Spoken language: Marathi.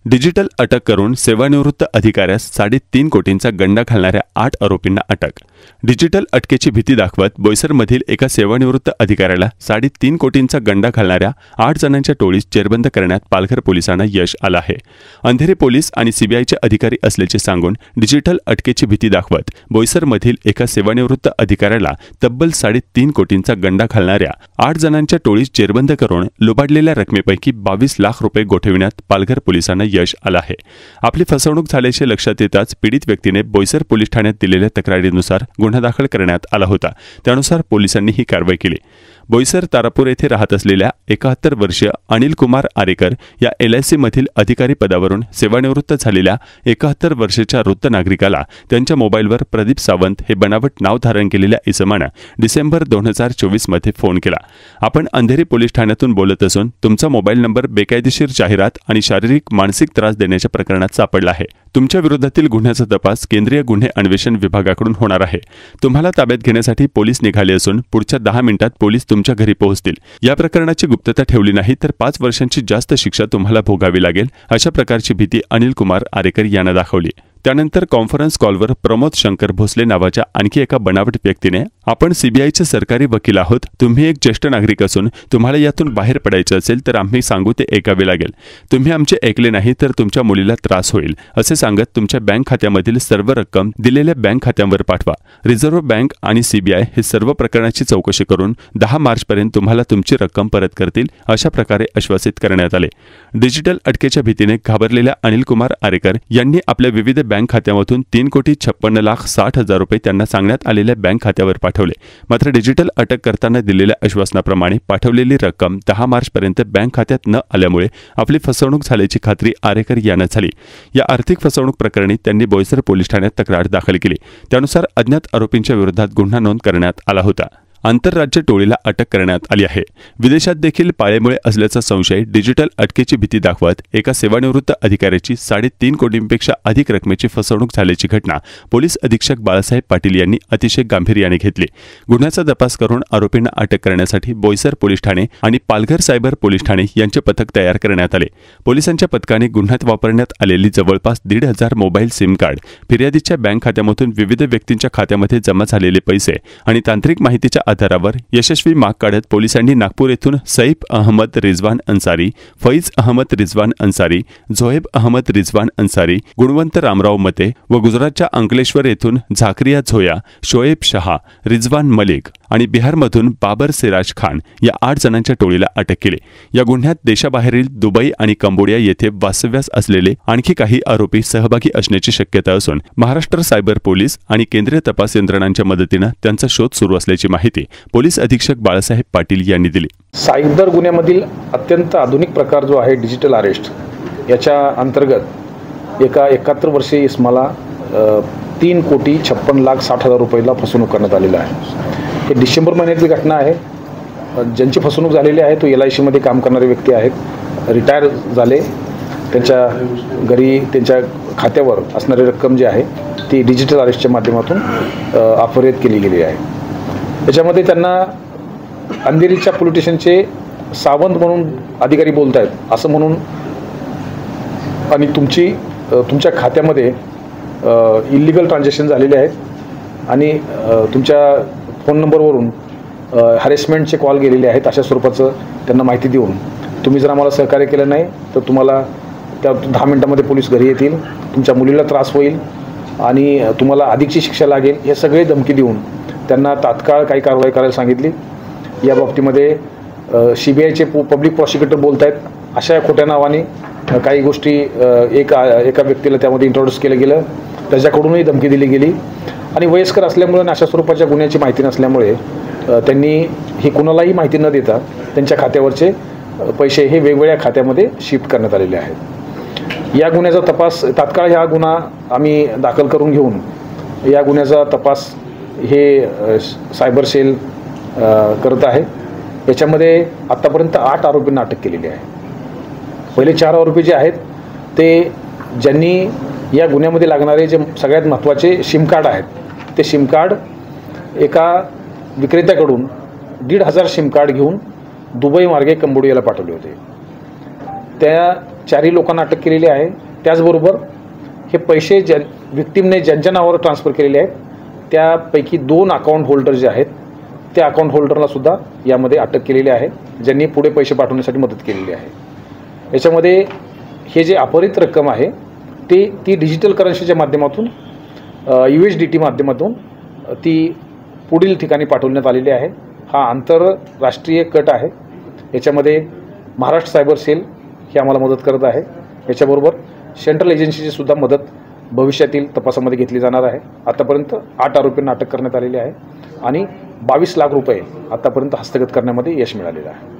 डिजिटल अटक करून सेवानिवृत्त अधिकाऱ्यास 3.5 कोटींचा गंडा घालणाऱ्या 8 आरोपींना अटक। डिजिटल अटकेची भीती दाखवत बोईसरमधील एका सेवानिवृत्त अधिकाऱ्याला 3.5 कोटींचा गंडा घालणाऱ्या 8 जणांच्या टोळीस जेरबंद करण्यात पालघर पोलिसांना यश आलं आहे। अंधेरी पोलीस आणि सीबीआयचे अधिकारी असल्याचे सांगून डिजिटल अटकेची भीती दाखवत बोईसरमधील एका सेवानिवृत्त अधिकाऱ्याला तब्बल 3.5 कोटींचा गंडा घालणाऱ्या 8 जणांच्या टोळीस जेरबंद करून लुबाडलेल्या रकमेपैकी 22 लाख रुपये गोठविण्यात पालघर पोलिसांना यश आलं आहे। आपली फसवणूक झाल्याचे लक्षात येताच पीडित व्यक्तीने बोईसर पोलीस ठाण्यात दिलेल्या तक्रारीनुसार गुन्हा दाखल करण्यात आला होता। त्यानुसार पोलिसांनी ही कारवाई केली। बोईसर तारापूर येथे राहत असलेल्या 71 वर्षीय अनिल कुमार आरेकर या LIC मधील अधिकारी पदावरून सेवानिवृत्त झालेल्या 71 वर्षाच्या वृत्त नागरिकाला त्यांच्या मोबाईलवर प्रदीप सावंत हे बनावट नाव धारण केलेल्या इसमाने डिसेंबर 2024 मध्ये फोन केला। आपण अंधेरी पोलीस ठाण्यातून बोलत असून तुमचा मोबाईल नंबर बेकायदेशीर जाहिरात आणि शारीरिक मानसिक त्रास देण्याच्या प्रकरणात सापडला आहे। तुमच्या विरोधातील गुन्ह्याचा तपास केंद्रीय गुन्हे अन्वेषण विभागाकडून होणार आहे। तुम्हाला ताब्यात घेण्यासाठी पोलीस निघाले असून पुढच्या 10 मिनिटात पोलीस तुमच्या घरी पोहोचतील। या प्रकरणाची गुप्तता ठेवली नाही तर 5 वर्षांची जास्त शिक्षा तुम्हाला भोगावी लागेल, अशा प्रकारची भीती अनिल कुमार आरेकर यांना दाखवली। त्यानंतर कॉन्फरन्स कॉलवर प्रमोद शंकर भोसले नावाच्या आणखी एका बनावट व्यक्तीने आपण सीबीआयचे सरकारी वकील आहोत, तुम्ही एक ज्येष्ठ नागरिक असून तुम्हाला यातून बाहेर पडायचे असेल तर आम्ही सांगू ते ऐकावे लागेल, तुम्ही आमचे ऐकले नाही तर तुमच्या मुलीला त्रास होईल असे सांगत तुमच्या बँक खात्यामधील सर्व रक्कम दिलेल्या बँक खात्यांवर पाठवा। रिझर्व्ह बँक आणि सीबीआय हे सर्व प्रकरणाची चौकशी करून 10 मार्चपर्यंत तुम्हाला तुमची रक्कम परत करतील, अशा प्रकारे आश्वासित करण्यात आले। डिजिटल अटकेच्या भीतीने घाबरलेल्या अनिल कुमार आरेकर यांनी आपल्या विविध बँक खात्यामधून 3,56,60,000 रुपये त्यांना सांगण्यात आलेल्या बँक खात्यावर पाठवले। मात्र डिजिटल अटक करताना दिलेल्या आश्वासनाप्रमाणे पाठवलेली रक्कम 10 मार्चपर्यंत बँक खात्यात न आल्यामुळे आपली फसवणूक झाल्याची खात्री आरेकर यांना झाली। या आर्थिक फसवणूक प्रकरणी त्यांनी बोईसर पोलीस ठाण्यात तक्रार दाखल केली। त्यानुसार अज्ञात आरोपींच्या विरोधात गुन्हा नोंद करण्यात आला होता। आंतरराज्य टोळीला अटक करण्यात आली आहे। विदेशात देखील पाळेमुळे असल्याचा संशय डिजिटल अटकेची भीती दाखवत एका सेवानिवृत्त अधिकाऱ्याची 3.5 कोटींपेक्षा अधिक रकमेची फसवणूक झाल्याची घटना पोलीस अधीक्षक बाळासाहेब पाटील यांनी अतिशय गांभीर्याने घेतली। गुन्ह्याचा तपास करून आरोपींना अटक करण्यासाठी बोईसर पोलीस ठाणे आणि पालघर सायबर पोलीस ठाणे यांचे पथक तयार करण्यात आले। पोलिसांच्या पथकाने गुन्ह्यात वापरण्यात आलेली जवळपास 1,500 मोबाईल सिम कार्ड, फिर्यादीच्या बँक खात्यामधून विविध व्यक्तींच्या खात्यामध्ये जमा झालेले पैसे आणि तांत्रिक माहितीच्या आधारावर यशस्वी माग काढत पोलिसांनी नागपूर येथून सैफ अहमद रिजवान अन्सारी, फैज अहमद रिजवान अन्सारी, झोहेब अहमद रिजवान अन्सारी, गुणवंत रामराव मते व गुजरातच्या अंकलेश्वर येथून झाकरिया झोया, शोएब शहा, रिजवान मलिक आणि बिहारमधून बाबर सिराज खान या 8 जणांच्या टोळीला अटक केली। या गुन्ह्यात देशाबाहेरील दुबई आणि कंबोडिया येथे वास्तव्यास असलेले आणखी काही आरोपी सहभागी असण्याची शक्यता असून महाराष्ट्र सायबर पोलीस आणि केंद्रीय तपास यंत्रणांच्या मदतीने त्यांचा शोध सुरू असल्याची माहिती पोलीस अधीक्षक बाळासाहेब पाटील यांनी दिली। सायबर गुन्ह्यामधील अत्यंत आधुनिक प्रकार जो आहे डिजिटल अरेस्ट, याच्या अंतर्गत एका 71 वर्षीय इसमाला 3,56,60,000 रुपयाला फसवणूक करण्यात आलेली आहे। हे डिसेंबर महिन्यातली घटना आहे। ज्यांची फसवणूक झालेली आहे तो LIC मध्ये काम करणारे व्यक्ती आहेत, रिटायर झाले। त्यांच्या घरी त्यांच्या खात्यावर असणारी रक्कम जी आहे ती डिजिटल अरेस्टच्या माध्यमातून अपहरित केली गेली आहे। त्याच्यामध्ये त्यांना अंधेरीच्या पोलीस स्टेशनचे सावंत म्हणून अधिकारी बोलत आहेत असं म्हणून आणि तुमच्या खात्यामध्ये इल्लीगल ट्रान्झॅक्शन झालेले आहेत आणि तुमच्या फोन नंबरवरून हॅरेसमेंटचे कॉल गेलेले आहेत, अशा स्वरूपाचं त्यांना माहिती देऊन तुम्ही जर आम्हाला सहकार्य केलं नाही तर तुम्हाला त्या 10 मिनिटांमध्ये पोलीस घरी येतील, तुमच्या मुलीला त्रास होईल आणि तुम्हाला अधिकची शिक्षा लागेल, हे सगळे धमकी देऊन त्यांना तात्काळ काही कारवाई करायला सांगितली। या बाबतीमध्ये CBIचे पब्लिक प्रॉसिक्युटर बोलत आहेत, अशा खोट्या नावाने काही गोष्टी एका व्यक्तीला त्यामध्ये इंट्रोड्यूस केलं गेलं, त्याच्याकडूनही धमकी दिली गेली आणि वयस्कर असल्यामुळे अशा स्वरूपाच्या गुन्ह्याची माहिती नसल्यामुळे त्यांनी ही कुणालाही माहिती न देता त्यांच्या खात्यावरचे पैसे हे वेगवेगळ्या खात्यामध्ये शिफ्ट करण्यात आलेले आहेत। या गुन्ह्याचा तपास तात्काळ हा गुन्हा आम्ही दाखल करून घेऊन या गुन्ह्याचा तपास हे सायबर सेल करत आहे। याच्यामध्ये आत्तापर्यंत 8 आरोपींना अटक केलेली आहे। पहिले 4 आरोपी जे आहेत ते ज्यांनी या गुन्ह्यामध्ये लागणारे जे सगळ्यात महत्त्वाचे सिम कार्ड आहेत ते सिम कार्ड एका विक्रेत्याकडून 1,500 सिम कार्ड घेऊन दुबई मार्गे कंबोडियाला पाठवले होते। त्या 4ही लोकांना अटक केलेली आहे. त्याचबरोबर हे पैसे विक्टिमने ज्यांच्या नावावर ट्रान्सफर केलेले आहेत त्यापैकी 2 अकाउंट होल्डर जे आहेत त्या अकाउंट होल्डरला सुद्धा यामध्ये अटक केलेली आहे, ज्यांनी पुढे पैसे पाठवण्यासाठी मदत केलेली आहे. याच्यामध्ये हे जे अपहरित रक्कम आहे ती डिजिटल करन्सीच्या माध्यमातून USDT माध्यमातून ती पुढील ठिकाणी पाठवण्यात आलेली आहे. हा आंतरराष्ट्रीय कट आहे. याच्यामध्ये महाराष्ट्र सायबर सेल हे आम्हाला मदत करत आहे. याच्याबरोबर सेंट्रल एजन्सीची सुद्धा मदत भविष्यातील तपासामध्ये घेतली जाणार आहे. आतापर्यंत 8 आरोपींना अटक करण्यात आलेली आहे आणि 22 लाख रुपये आतापर्यंत हस्तगत करण्यामध्ये यश मिळालेलं आहे.